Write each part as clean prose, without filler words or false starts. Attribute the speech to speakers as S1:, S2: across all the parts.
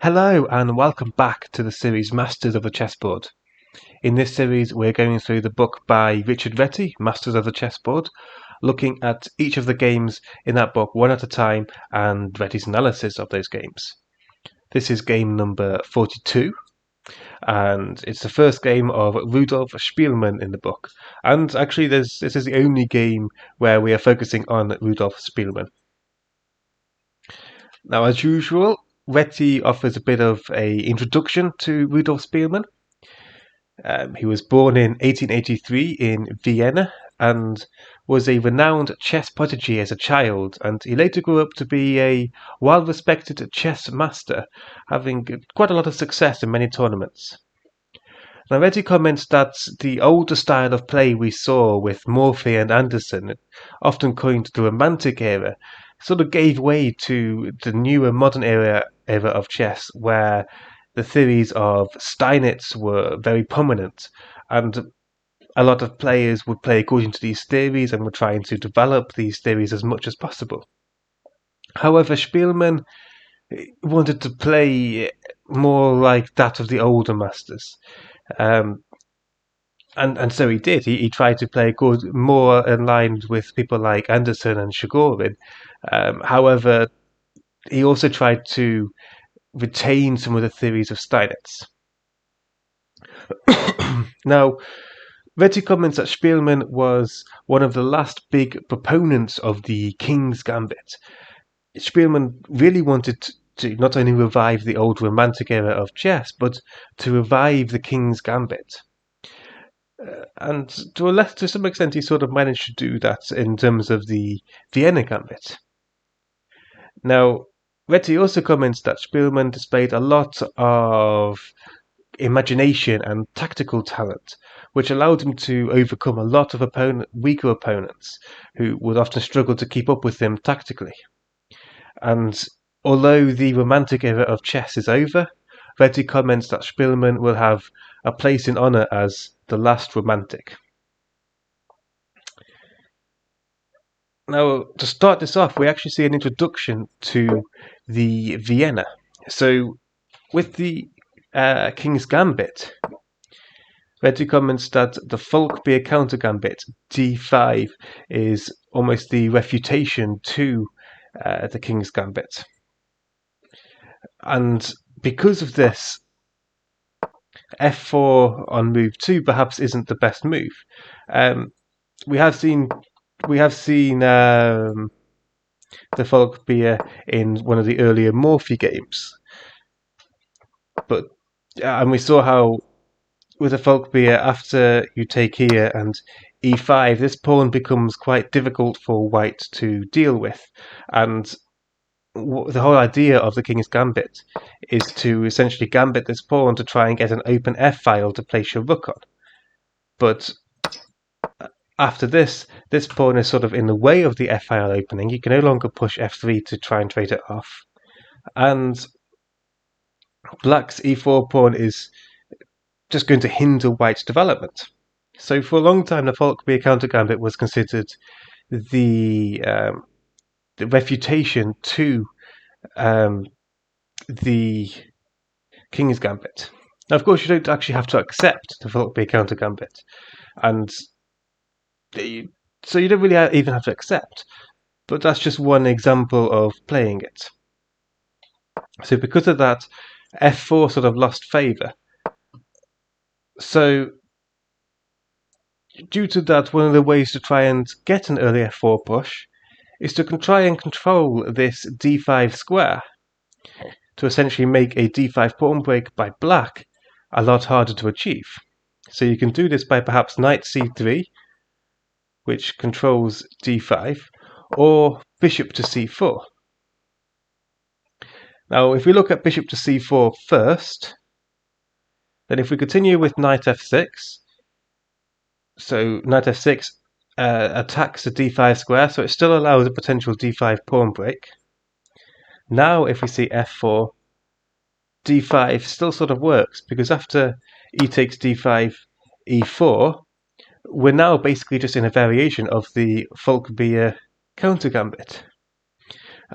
S1: Hello and welcome back to the series Masters of the Chessboard. In this series we're going through the book by Richard Reti, Masters of the Chessboard, looking at each of the games in that book one at a time and Reti's analysis of those games. This is game number 42 and it's the first game of Rudolf Spielmann in the book, and actually this is the only game where we are focusing on Rudolf Spielmann. Now, as usual, Reti offers a bit of an introduction to Rudolf Spielmann. He was born in 1883 in Vienna and was a renowned chess prodigy as a child, and he later grew up to be a well-respected chess master, having quite a lot of success in many tournaments. Now, Reti comments that the older style of play we saw with Morphy and Anderson, often coined the Romantic era, sort of gave way to the newer modern era of chess, where the theories of Steinitz were very prominent, and a lot of players would play according to these theories and were trying to develop these theories as much as possible. However, Spielmann wanted to play more like that of the older masters. And so he did. He tried to play more in line with people like Anderson and Chigorin. However, he also tried to retain some of the theories of Steinitz. Now, Reti comments that Spielmann was one of the last big proponents of the King's Gambit. Spielmann really wanted to not only revive the old Romantic era of chess, but to revive the King's Gambit. And to some extent, he sort of managed to do that in terms of the Vienna Gambit. Now, Reti also comments that Spielmann displayed a lot of imagination and tactical talent, which allowed him to overcome a lot of weaker opponents who would often struggle to keep up with him tactically. And although the Romantic era of chess is over, Reti comments that Spielmann will have a place in honor as the last Romantic. Now, to start this off, we actually see an introduction to the Vienna. So, with the King's Gambit, Reti comments that the Falkbeer counter gambit d5 is almost the refutation to the King's Gambit. And because of this, f4 on move 2 perhaps isn't the best move. We have seen the Falkbeer in one of the earlier Morphy games, and we saw how with the Falkbeer, after you take here and e5, this pawn becomes quite difficult for white to deal with, and the whole idea of the King's Gambit is to essentially gambit this pawn to try and get an open f-file to place your rook on. But after this pawn is sort of in the way of the f-file opening. You can no longer push f3 to try and trade it off. And black's e4 pawn is just going to hinder white's development. So for a long time, the Falkbeer counter gambit was considered the refutation to the King's Gambit. Now, of course, you don't actually have to accept the Falkbeer counter gambit, and so you don't really even have to accept. But that's just one example of playing it. So because of that, f4 sort of lost favour. So due to that, one of the ways to try and get an early f4 push is to try and control this d5 square, to essentially make a d5 pawn break by black a lot harder to achieve. So you can do this by perhaps knight c3, which controls d5, or bishop to c4. Now, if we look at bishop to c4 first, then if we continue with knight f6, so knight f6 attacks the d5 square, so it still allows a potential d5 pawn break. Now, if we see f4, d5 still sort of works, because after e takes d5, e4, we're now basically just in a variation of the Falkbeer counter gambit.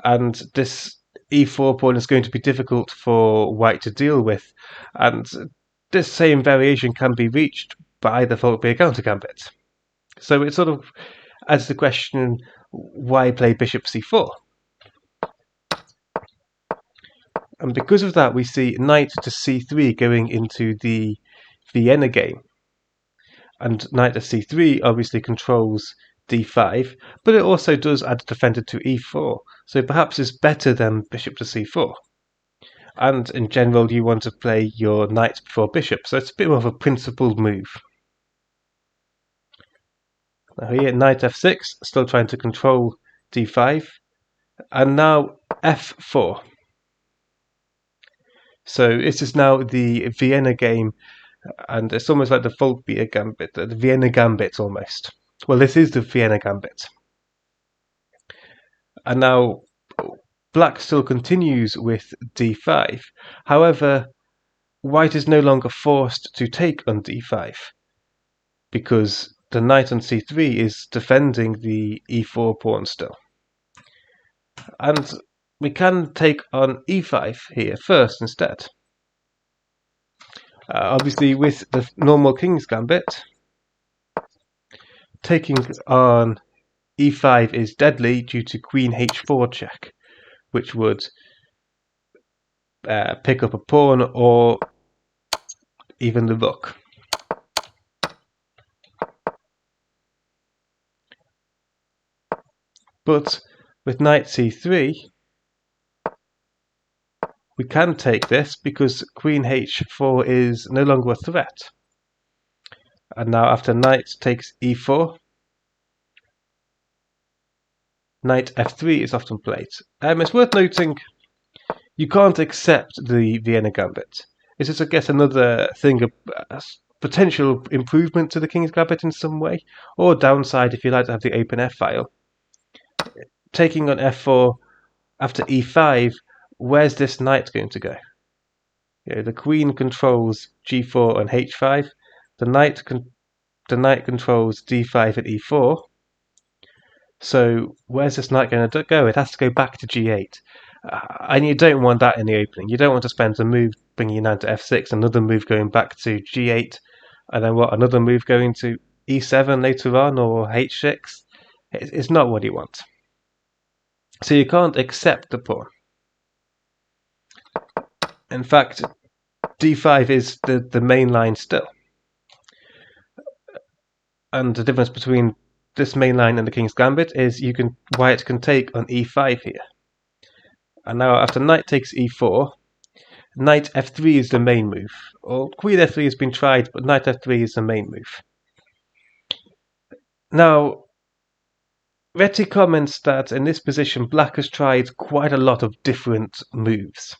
S1: And this e4 pawn is going to be difficult for white to deal with, and this same variation can be reached by the Flamberg counter gambit. So it sort of adds the question, why play bishop c4? And because of that, we see knight to c3 going into the Vienna game. And knight to c3 obviously controls d5, but it also does add a defender to e4, so perhaps it's better than bishop to c4. And in general, you want to play your knight before bishop, so it's a bit more of a principled move. Now here, knight f6, still trying to control d5, and now f4. So this is now the Vienna game, and it's almost like the Flamberg gambit, the Vienna gambit almost. Well, this is the Vienna gambit. And now black still continues with d5. However, white is no longer forced to take on d5, because the knight on c3 is defending the e4 pawn still. And we can take on e5 here first instead. Obviously, with the normal king's gambit, taking on e5 is deadly due to queen h4 check, which would pick up a pawn or even the rook. But with knight c3, we can take this because queen h4 is no longer a threat. And now after knight takes e4, knight f3 is often played. It's worth noting you can't accept the Vienna gambit. This is, I guess, another thing, a potential improvement to the king's gambit in some way, or downside if you like to have the open f file. Taking on f4 after e5, where's this knight going to go? The queen controls g4 and h5. The knight controls d5 and e4. So where's this knight going to go? It has to go back to g8. And you don't want that in the opening. You don't want to spend a move bringing your knight to f6, another move going back to g8, and then another move going to e7 later on, or h6. It's not what you want. So you can't accept the pawn. In fact, d5 is the main line still. And the difference between this main line and the king's gambit is white can take on e5 here. And now after knight takes e4, knight f3 is the main move. Or queen f3 has been tried, but knight f3 is the main move. Now, Reti comments that in this position, black has tried quite a lot of different moves.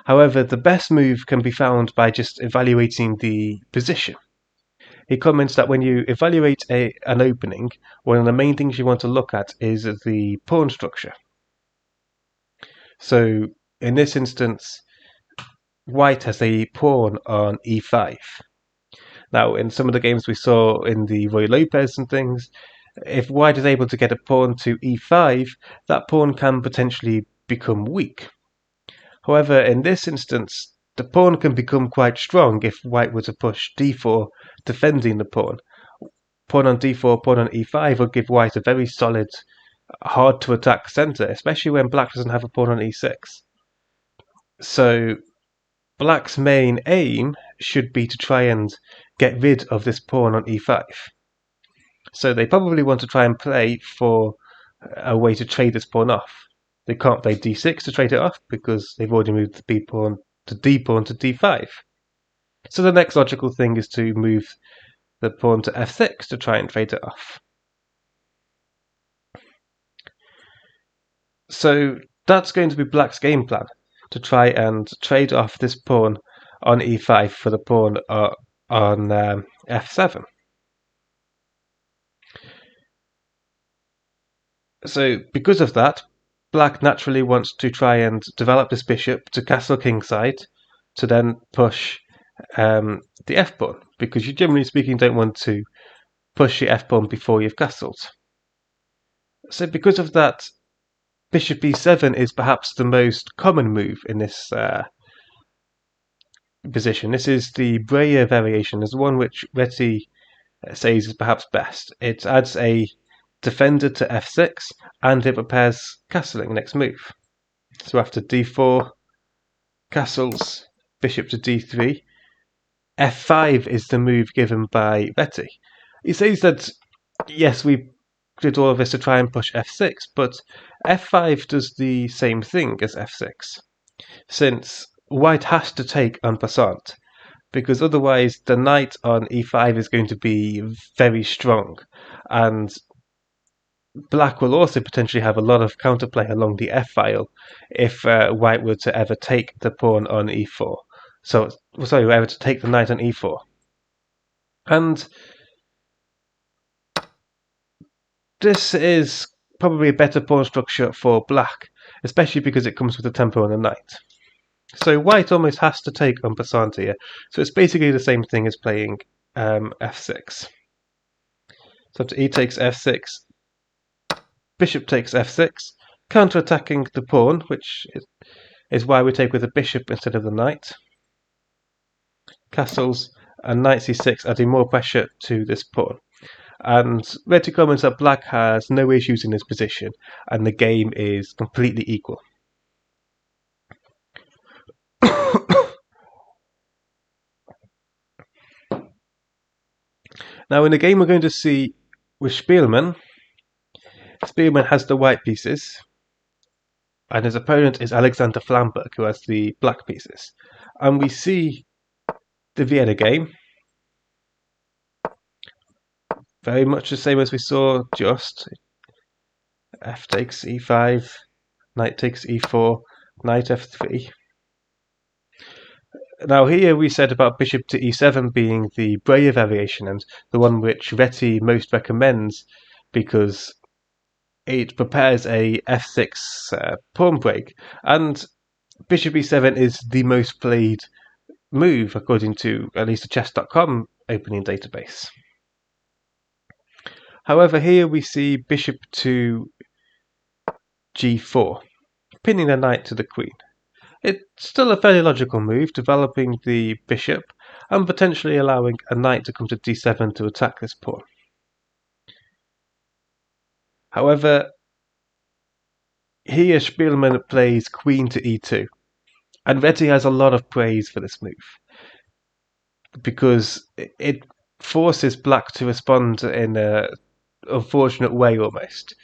S1: However, the best move can be found by just evaluating the position. He comments that when you evaluate an opening, one of the main things you want to look at is the pawn structure. So, in this instance, white has a pawn on e5. Now, in some of the games we saw in the Roy Lopez and things, if white is able to get a pawn to e5, that pawn can potentially become weak. However, in this instance, the pawn can become quite strong if white were to push d4, defending the pawn. Pawn on d4, pawn on e5 would give white a very solid, hard-to-attack centre, especially when black doesn't have a pawn on e6. So, black's main aim should be to try and get rid of this pawn on e5. So they probably want to try and play for a way to trade this pawn off. They can't play d6 to trade it off because they've already moved the b pawn to d5. So the next logical thing is to move the pawn to f6 to try and trade it off. So that's going to be black's game plan, to try and trade off this pawn on e5 for the pawn on f7. So because of that, black naturally wants to try and develop this bishop to castle kingside to then push the f-pawn, because you generally speaking don't want to push your f-pawn before you've castled. So because of that, bishop e7 is perhaps the most common move in this position. This is the Breyer variation, is the one which Reti says is perhaps best. It adds a defender to f6 and it prepares castling next move. So after d4, castles, bishop to d3, f5 is the move given by Reti. He says that, yes, we did all of this to try and push f6, but f5 does the same thing as f6, since white has to take en passant, because otherwise the knight on e5 is going to be very strong, and black will also potentially have a lot of counterplay along the f-file if white were to ever take the pawn on e4. So, sorry, ever to take the knight on e4. And this is probably a better pawn structure for black, especially because it comes with a tempo on the knight. So white almost has to take en passant here. So it's basically the same thing as playing f6. So after e takes f6, bishop takes f6, counter-attacking the pawn, which is why we take with the bishop instead of the knight. Castles and knight c6 adding more pressure to this pawn. And Reti comments that black has no issues in this position, and the game is completely equal. Now in the game we're going to see with Spielmann, Spielmann has the white pieces, and his opponent is Alexander Flamberg, who has the black pieces. And we see the Vienna game, very much the same as we saw just. F takes e5, knight takes e4, knight f3. Now here we said about bishop to e7 being the Breyer variation and the one which Reti most recommends because it prepares a f6 pawn break, and bishop e7 is the most played move according to at least the chess.com opening database. However, here we see bishop to g4, pinning the knight to the queen. It's still a fairly logical move, developing the bishop and potentially allowing a knight to come to d7 to attack this pawn. However, here Spielmann plays queen to e2, and Reti has a lot of praise for this move because it forces black to respond in an unfortunate way almost.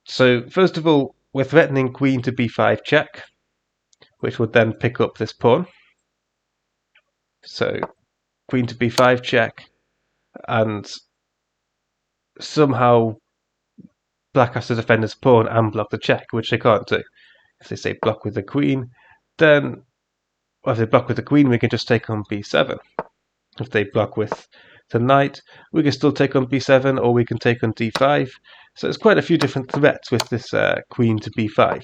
S1: So first of all, we're threatening queen to b5 check, which would then pick up this pawn. So queen to b5 check, and somehow black has to defend this pawn and block the check, which they can't do. If they say block with the queen, then if they block with the queen, we can just take on b7. If they block with the knight, we can still take on b7, or we can take on d5. So there's quite a few different threats with this queen to b5.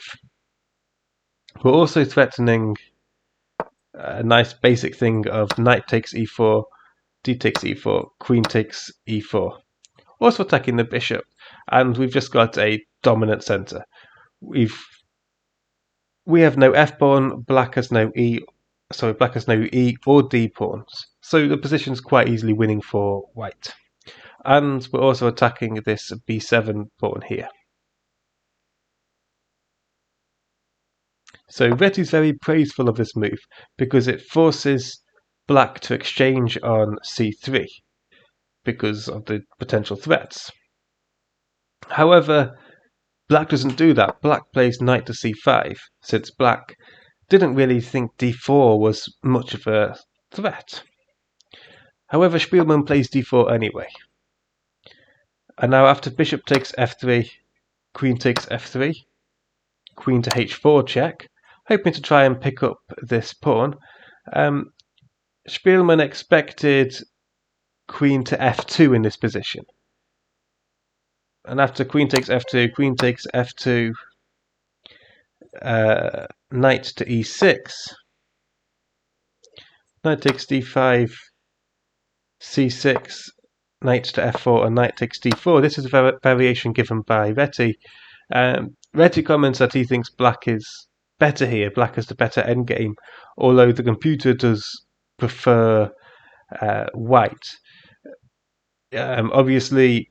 S1: We're also threatening a nice basic thing of knight takes e4, d takes e4, queen takes e4. Also attacking the bishop, and we've just got a dominant center. We have no f pawn, black has no e or d pawns, so the position's quite easily winning for white. And we're also attacking this b7 pawn here. So Reti's very praiseful of this move because it forces black to exchange on c3 because of the potential threats. However, black doesn't do that. Black plays knight to c5 since black didn't really think d4 was much of a threat. However, Spielmann plays d4 anyway. And now after bishop takes f3, queen takes f3, queen to h4 check, hoping to try and pick up this pawn. Spielmann expected queen to f2 in this position. And after queen takes f2, queen takes f2, knight to e6, knight takes d5, c6, knight to f4, and knight takes d4. This is a variation given by Reti, Reti comments that he thinks black is better here. Black is the better endgame, although the computer does prefer white. Obviously,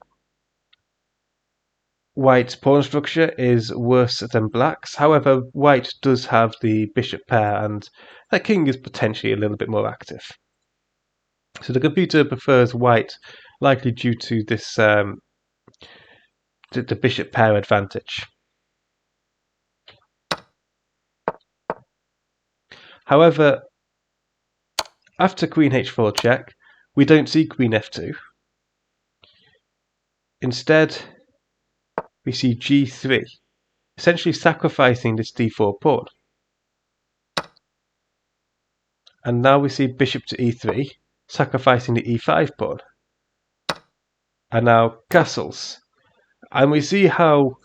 S1: white's pawn structure is worse than black's. However, white does have the bishop pair, and the king is potentially a little bit more active. So the computer prefers white, likely due to this the bishop pair advantage. However, after queen h4 check, we don't see queen f2. Instead, we see g3, essentially sacrificing this d4 pawn. And now we see bishop to e3, sacrificing the e5 pawn. And now castles. And we see how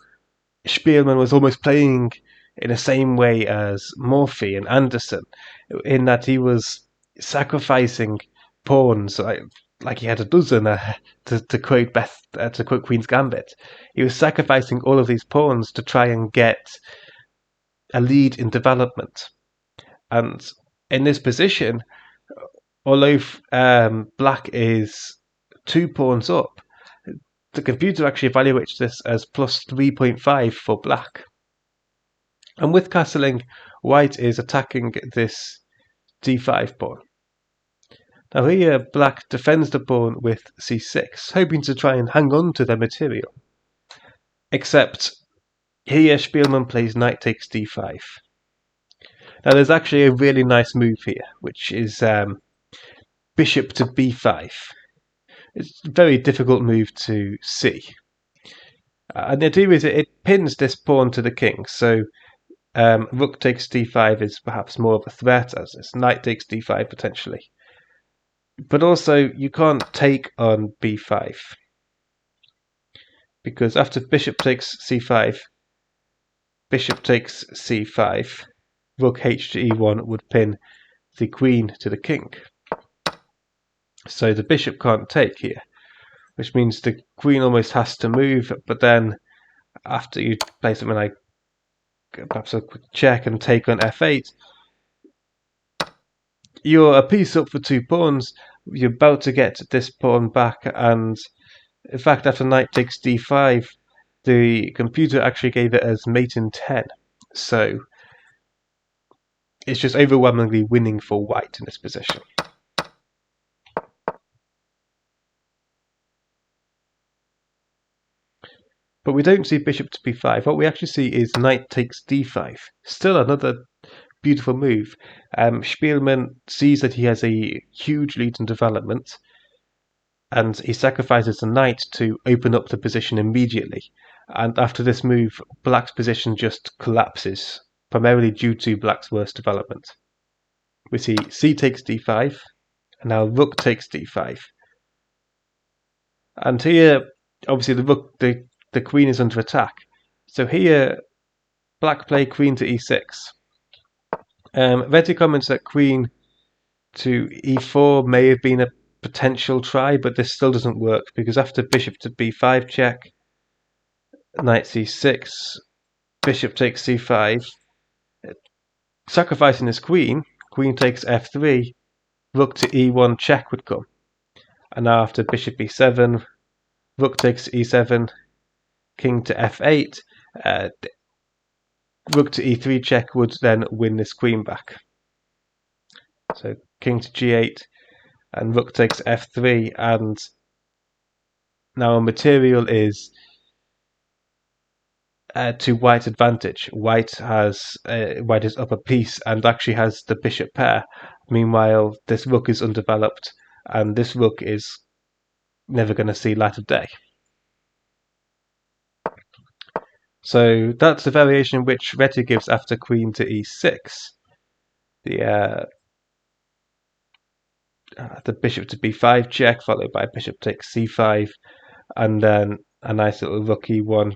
S1: Spielmann was almost playing in the same way as Morphy and Anderson, in that he was sacrificing pawns like he had a dozen. To quote Queen's Gambit, he was sacrificing all of these pawns to try and get a lead in development. And in this position, although black is 2 pawns up, the computer actually evaluates this as plus 3.5 for black. And with castling, white is attacking this d5 pawn. Now here, black defends the pawn with c6, hoping to try and hang on to their material. Except here, Spielmann plays knight takes d5. Now there's actually a really nice move here, which is bishop to b5. It's a very difficult move to see. And the idea is it pins this pawn to the king, so rook takes d5 is perhaps more of a threat, as this knight takes d5 potentially. But also, you can't take on b5, because after bishop takes c5, bishop takes c5, rook h to e1 would pin the queen to the king. So the bishop can't take here, which means the queen almost has to move, but then after you play something like perhaps a quick check and take on f8, you're a piece up for 2 pawns. You're about to get this pawn back, and in fact after knight takes d5, the computer actually gave it as mate in 10. So it's just overwhelmingly winning for white in this position. But we don't see bishop to b5. What we actually see is knight takes d5. Still another beautiful move. Spielmann sees that he has a huge lead in development, and he sacrifices the knight to open up the position immediately. And after this move, black's position just collapses, primarily due to black's worse development. We see c takes d5, and now rook takes d5. And here, obviously, the queen is under attack. So here, black play queen to e6. Reti comments that queen to e4 may have been a potential try, but this still doesn't work, because after bishop to b5 check, knight c6, bishop takes c5, sacrificing his queen, queen takes f3, rook to e1 check would come. And now after bishop e7, rook takes e7, king to f8, rook to e3 check would then win this queen back. So king to g8, and rook takes f3, and now our material is to white's advantage. White is up a piece and actually has the bishop pair. Meanwhile, this rook is undeveloped, and this rook is never going to see light of day. So that's the variation which Reti gives after queen to e6. The bishop to b5 check, followed by bishop takes c5, and then a nice little rook e1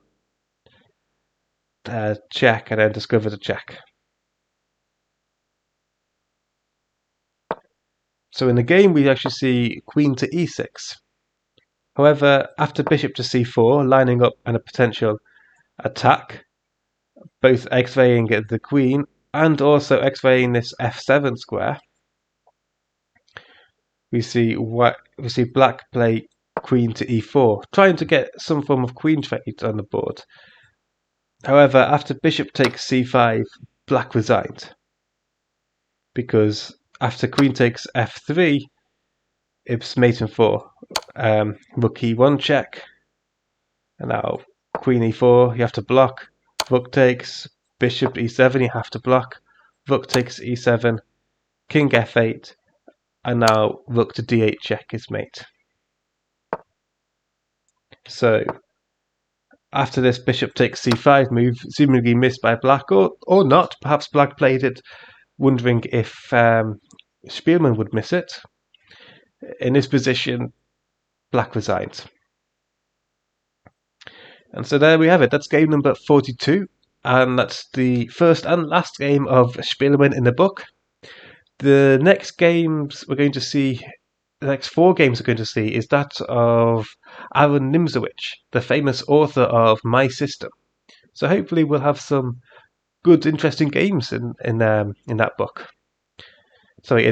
S1: check, and then discover the check. So in the game, we actually see queen to e6. However, after bishop to c4, lining up and a potential attack, both x-raying the queen and also x-raying this f7 square. We see black play queen to e4, trying to get some form of queen trade on the board. However, after bishop takes c5, black resigned, because after queen takes f3, it's mate in 4. Rook e1 check, and now queen e4, you have to block. Rook takes, bishop e7, you have to block. Rook takes e7, king f8, and now rook to d8 check is mate. So after this bishop takes c5 move, seemingly missed by black, or not, perhaps black played it wondering if Spielmann would miss it. In this position, black resigns. And so there we have it. That's game number 42, and that's the first and last game of Spielmann in the book. The next games we're going to see, the next 4 games we're going to see, is that of Aaron Nimzowitsch, the famous author of My System. So hopefully we'll have some good, interesting games in that book. Sorry,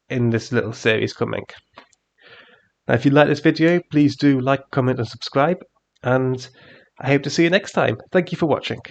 S1: in this little series coming. Now, if you like this video, please do like, comment, and subscribe. And I hope to see you next time. Thank you for watching.